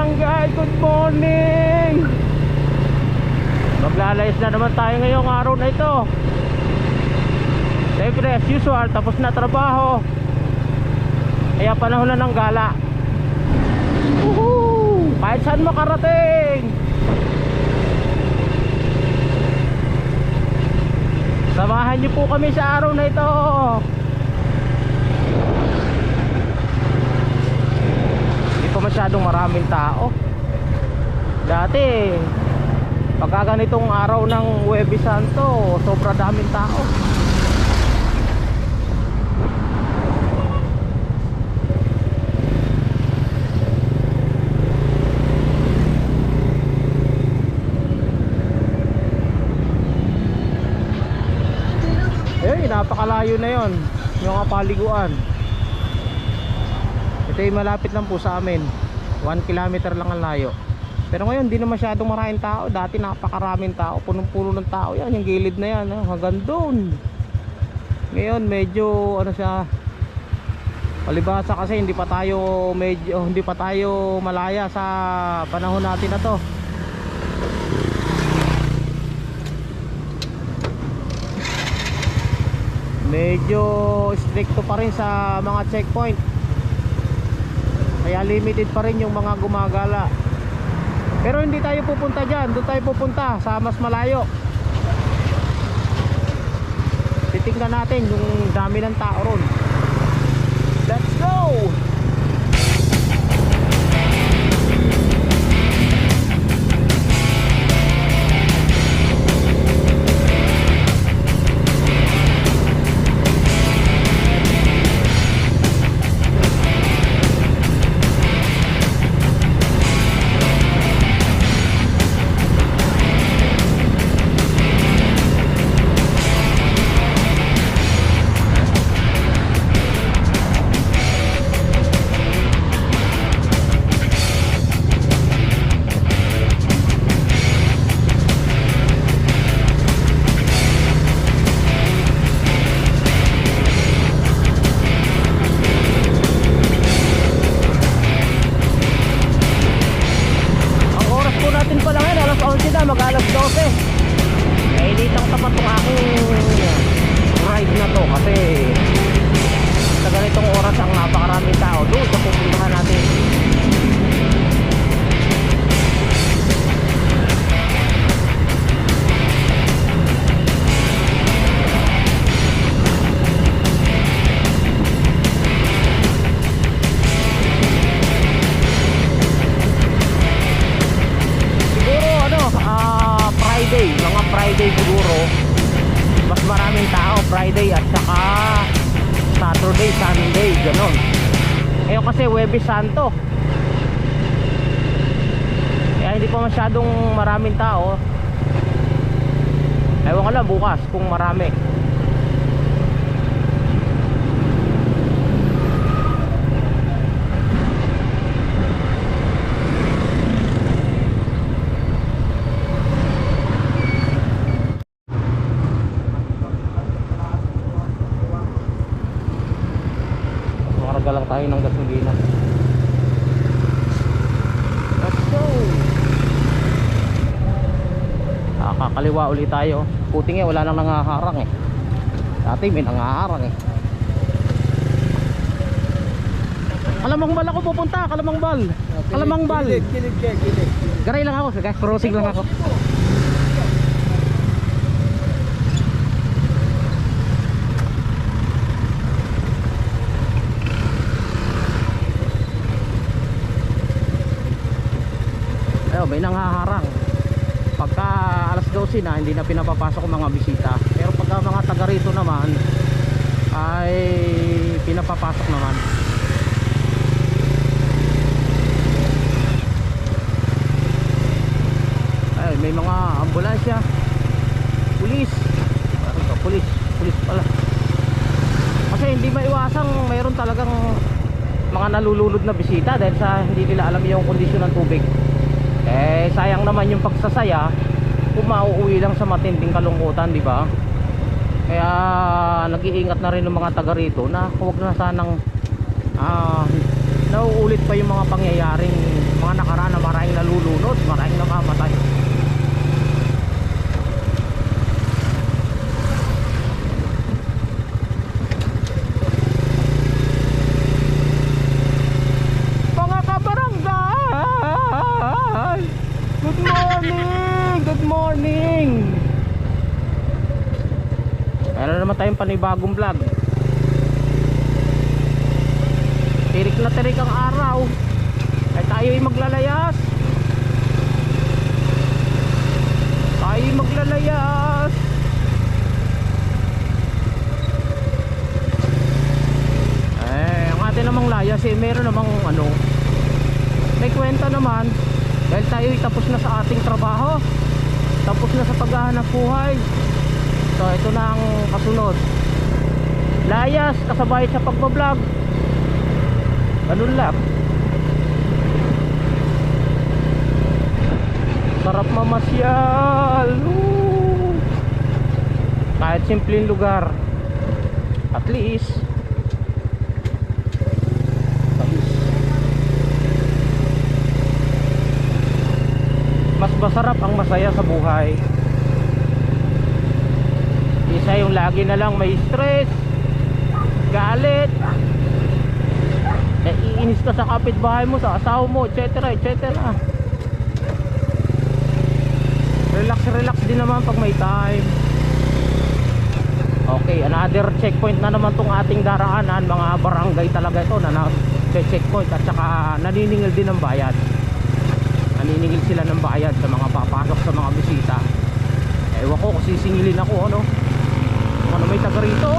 barangay, good morning. Maglalayas na naman tayo ngayong araw na ito. Siyempre as usual, tapos na trabaho, kaya panahon na ng gala. Woohoo! Kahit saan makarating. Samahan niyo po kami sa araw na ito. Hindi pa masyadong maraming tao. Dati pagka ganitong araw ng Huwebes Santo, sobra daming tao. Napakalayo na yon, yung mga paliguan. Ito ay malapit lang po sa amin, 1 kilometer lang ang layo. Pero ngayon di na masyadong maraming tao. Dati napakaraming tao, punong-puno ng tao yan, yung gilid na yan, hanggang doon. Ngayon medyo ano siya, palibhasa kasi hindi pa tayo malaya sa panahon natin na to. Medyo stricto pa rin sa mga checkpoint, kaya limited pa rin yung mga gumagala. Pero hindi tayo pupunta dyan, doon tayo pupunta sa mas malayo. Titignan natin yung dami ng tao ron. Let's go! Mag-alas 12. Kainitang tapat ng aking ride na to kasi sa ganitong oras ang napakaraming tao doon sa pupuntahan natin. Mga Friday siguro mas maraming tao, Friday at saka Saturday, Sunday, ganon. Ngayon kasi Huwebes Santo, kaya hindi pa masyadong maraming tao. Ewan ko lang bukas kung marami. Lang tayo ng gasolina. Let's go. Kakaliwa ulit tayo. Puting wala nang nangaharang dati may nangaharang Kalamang Bal ako pupunta. Kalamang Bal. Kalamang Bal. Kilig. Garay lang ako, crossing lang ako. May nanghaharang. Pagka alas 12 na, hindi na pinapapasok ang mga bisita. Pero pagka mga taga rito naman ay pinapapasok naman. Ay, may mga ambulansya, pulis. Pulis pala. Kasi hindi maiwasang mayroon talagang mga nalulunod na bisita dahil sa hindi nila alam yung kondisyon ng tubig. Sayang naman yung pagsasaya kung mauuwi lang sa matinding kalungkutan, di ba? Kaya nag-iingat na rin ng mga taga rito na huwag na sanang nauulit pa yung mga pangyayaring mga nakaraan na maraming nalulunod, maraming namamatay. Mga kabarangay, good morning, good morning. Meron naman tayong panibagong vlog. Tirik na tirik ang araw, ay tayo'y maglalayas. Tayo'y maglalayas. Ang atin namang layas meron namang may kwenta naman. Dahil tayo'y tapos na sa ating trabaho, tapos na sa paghahanap buhay. So ito na ang kasunod. Layas kasabay sa pagbablog. Ganun lang. Sarap mamasyal. Kahit simpleng lugar, at least mas masarap ang masaya sa buhay. Isa yung lagi na lang may stress, galit, naiinis ka sa kapitbahay mo, sa asawa mo, etc. etc. Relax relax din naman pag may time. Okay, another checkpoint na naman tong ating daraanan. Mga barangay talaga ito na checkpoint. At saka naniningil din ng bayad. Naniningil sila ng bayad sa mga papasok, sa mga bisita. Ewan ko kung sisingilin ako ano may taga rito.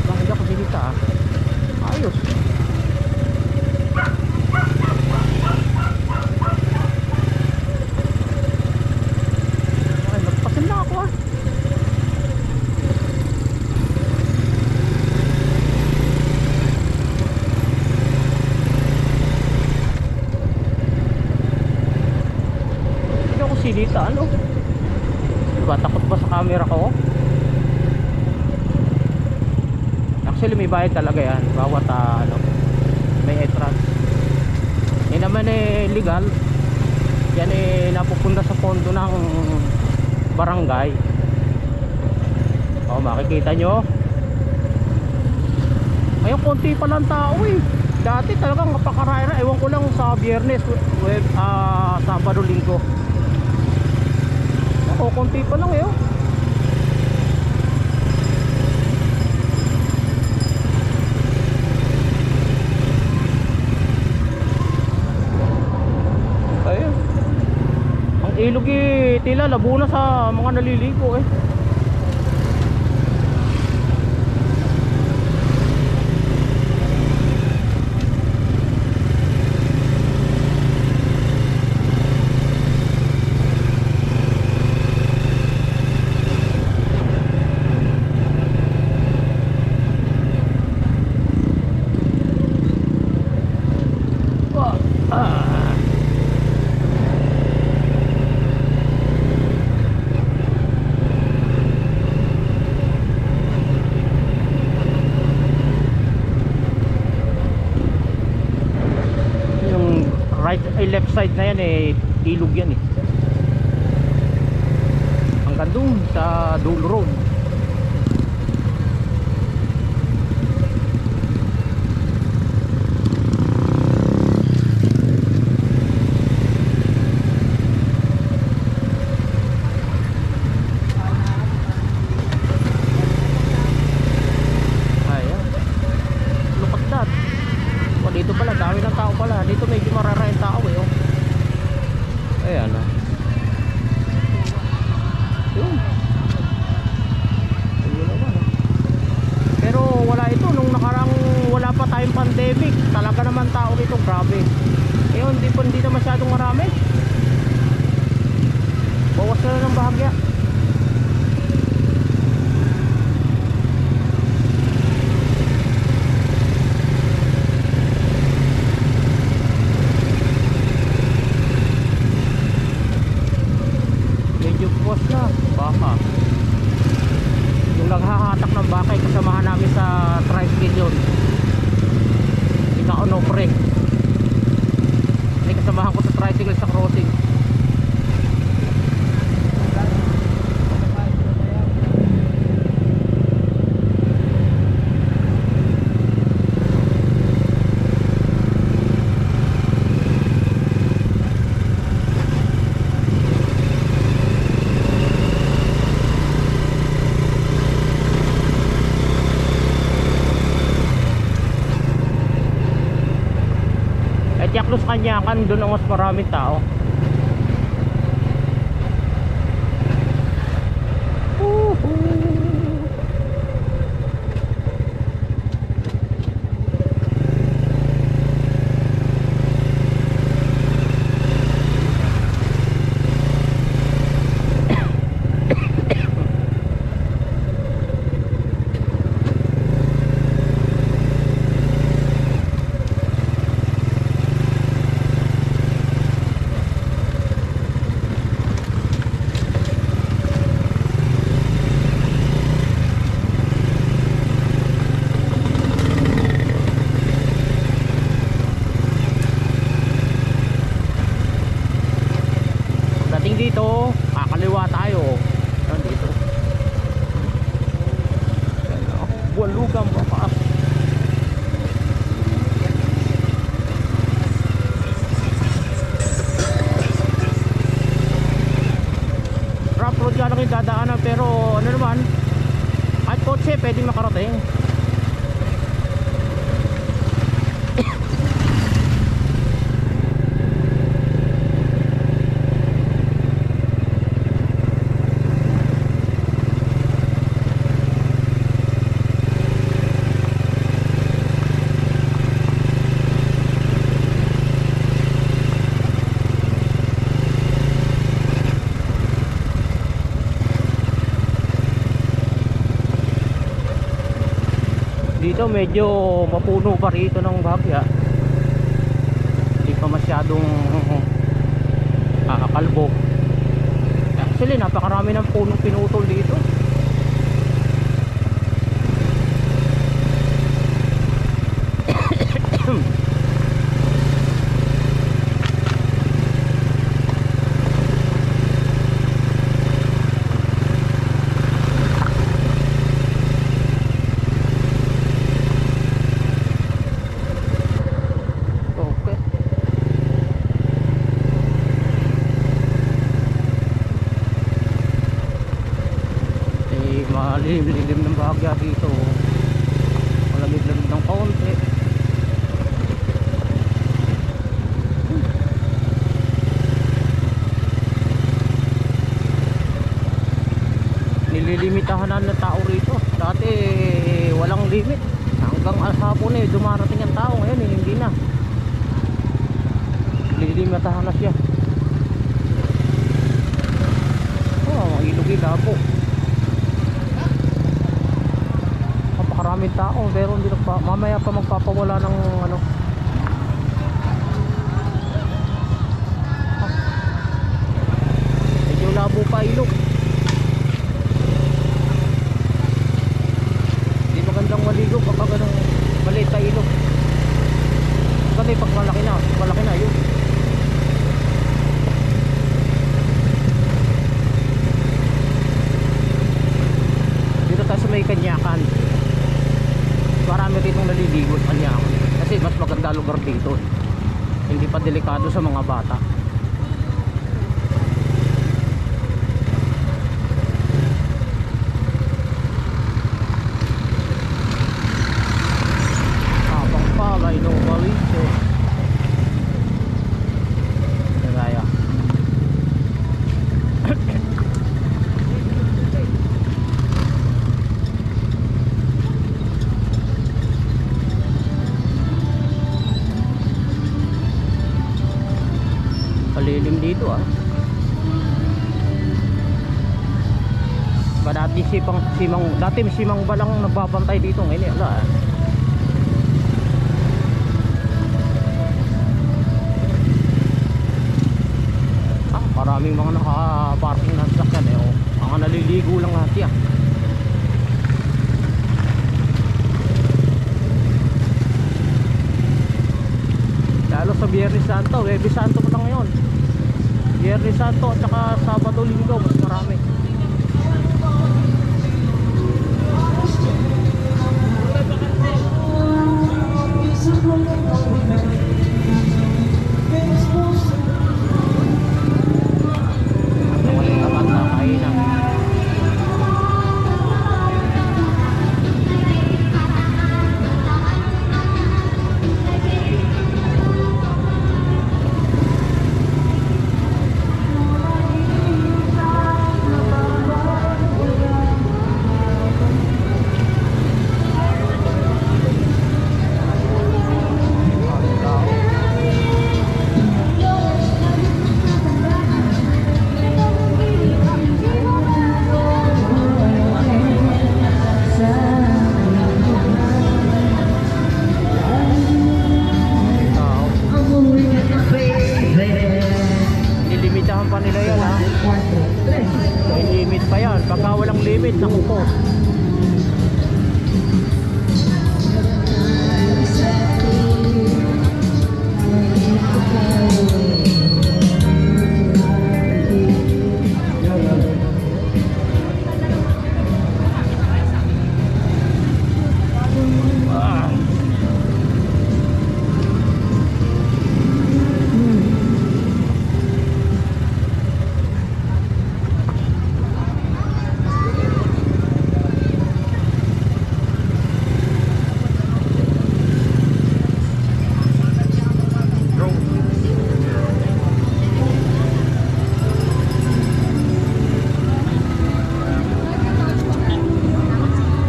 Bakit ako sinita ayos. Ay, nagpasin na ako Sinita diba, takot ba sa camera ko? Actually may bayad talaga yan bawat may entrance. Yan naman legal. Yan napupunta sa pondo ng barangay. Makikita nyo ngayon konti pa lang tao dati talagang kapakarayra. Ewan ko lang sa Biyernes, Sabado, Linggo. Konti pa lang ayun. Ang ilog tila labo na sa mga naliligo left side na yan ilog yan hanggang doon sa Dole Road. Ayan, look at that. Dito pala dami ng tao pala. Dito medyo mararayang tao ayan yun. Pero wala ito nung nakarang wala pa tayong pandemic. Talaga naman tao dito, grabe. Ngayon hindi na masyadong marami. Bawas na ng bahagya. Yung naghahatak ng bakay, kasamahan namin sa tricycle yun. Ika-onofre. May kasamahan ko sa tricycle sa crossing. Yaklos Kanyakan, doon ang mas maraming tao. Dito, kakaliwa tayo. Nandito. Buwalugang baka. Rough road nga lang yung dadaanan, pero ano naman, kahit kotse pwedeng makarating. Dito medyo mapuno pa rito ng bagya. Hindi pa masyadong kalbo. Actually napakarami ng punong pinutol dito. Lilim ng bahagya dito. Malamig-lamig ng kaunti. Nililimitahan na tao rito. Dati walang limit. Hanggang hapon dumarating ang tao. Ngayon hindi na. Nililimitahan na siya. Oh, ilog-ilabo. Maraming tao pero hindi mamaya pa magpapawala ng ano. Medyo labo pa ilog. Hindi magandang maligo kapag ganong maliit na ilog. Kasi pag malaki na yun. Dito tayo sa may Kanyakan. Marami ditong naliligo sa Kanyakan kasi mas maganda lugar dito, hindi pa delikado sa mga bata. Habang palay no baliso kaya palilim dito ba dati dati simang ba lang nagbabantay dito, ngayon wala maraming mga naka-parking na sasakyan mga naliligo lang lahat yan. Santo, Huwebes Santo pa lang ngayon. Biyernes Santo at saka Sabado Linggo mas marami. Nilimitahan pa nila yan ha. May limit pa yan. Pagka walang limit, naku po.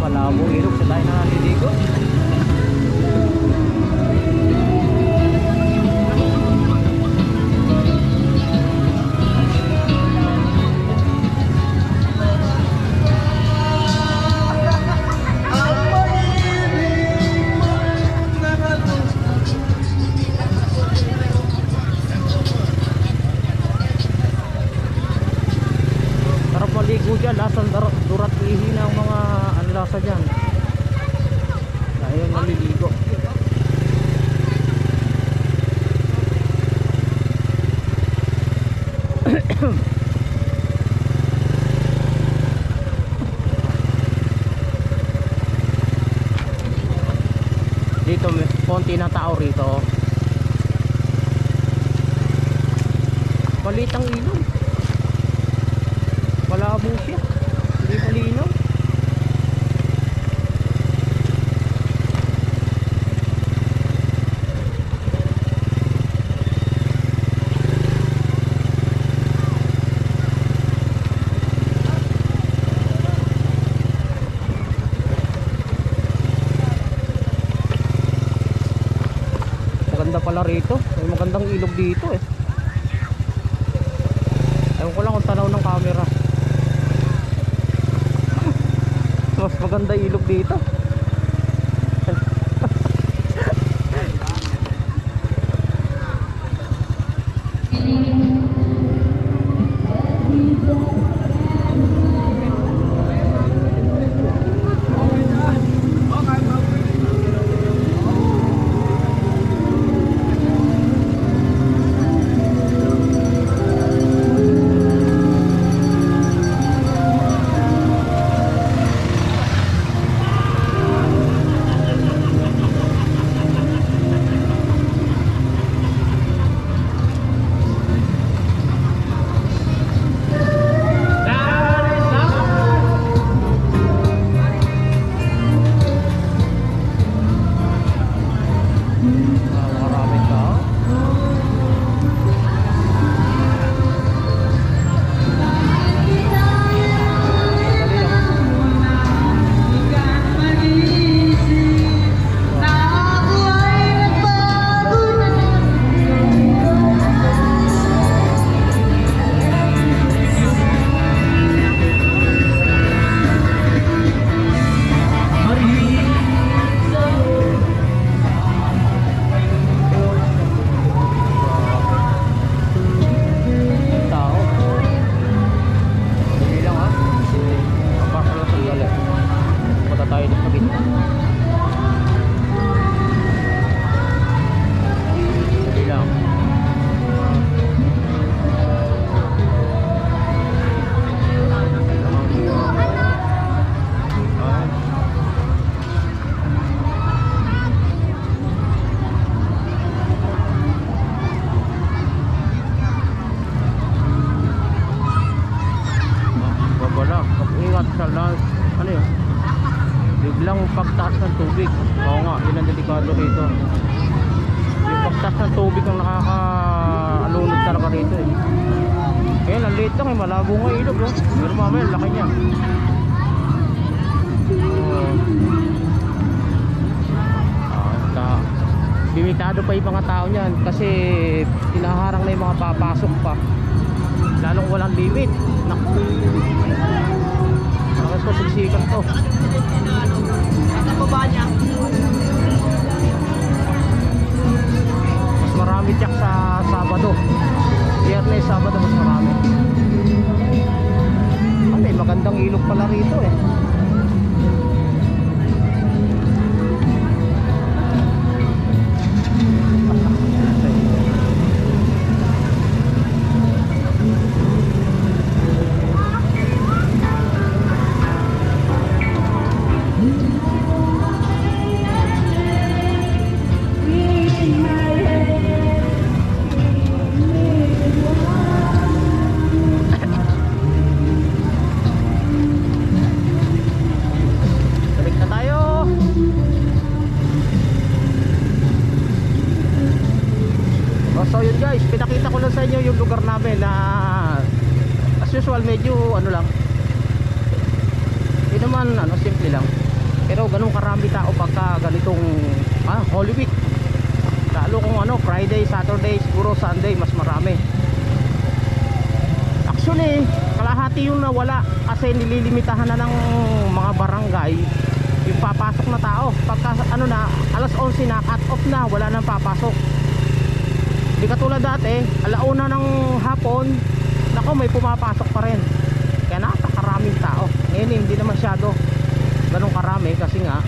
Malabong ilog sa tayo na naliligo. Sarap maligo dyan, lasang durat ihi ng mga lasa dyan. Ayaw naliligo. Dito may konti na tao rito. Maliit ang ilog. Malabo siya. Hindi malinaw. Maganda pala rito. May magandang ilog dito eh. Ewan ko lang kung tanaw ng camera. Mas maganda ilog dito. babala. Mag-ingat sa ano yun, biglang pagtaas ng tubig. Oo nga, yun ang delikado rito. Yung pagtaas ng tubig ang nakaka-alunod talaga rito eh. Ayan, ang liit lang eh, malabo nga ilog oh. Pero mamaya, laki niya. Limitado pa yung mga tao niyan kasi hinaharang na yung mga papasok pa, lalong walang limit. Naku, bakit to siksikan to? Sa baba niya. Mas marami tiyak sa Sabado, Biyernes, Sabado mas marami. May magandang ilog pala rito eh. So yun guys, pinakita ko lang sa inyo yung lugar namin na as usual medyo ano lang, yun naman ano, simple lang, pero ganun karami tao pagka ganitong Holy Week. Lalo kung ano, Friday, Saturday, siguro Sunday mas marami. Actually kalahati yung nawala kasi nililimitahan na ng mga barangay yung papasok na tao. Pagka ano na, alas 11 na, cut off na, wala nang papasok. Di katulad dati, alauna ng hapon, nako may pumapasok pa rin. Kaya napakaraming tao. Ngayon hindi na masyado ganun karami kasi nga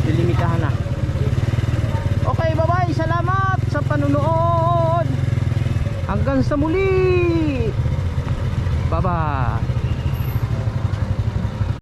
lilimitahan na. Okay, bye bye, salamat sa panunood. Hanggang sa muli. Bye bye.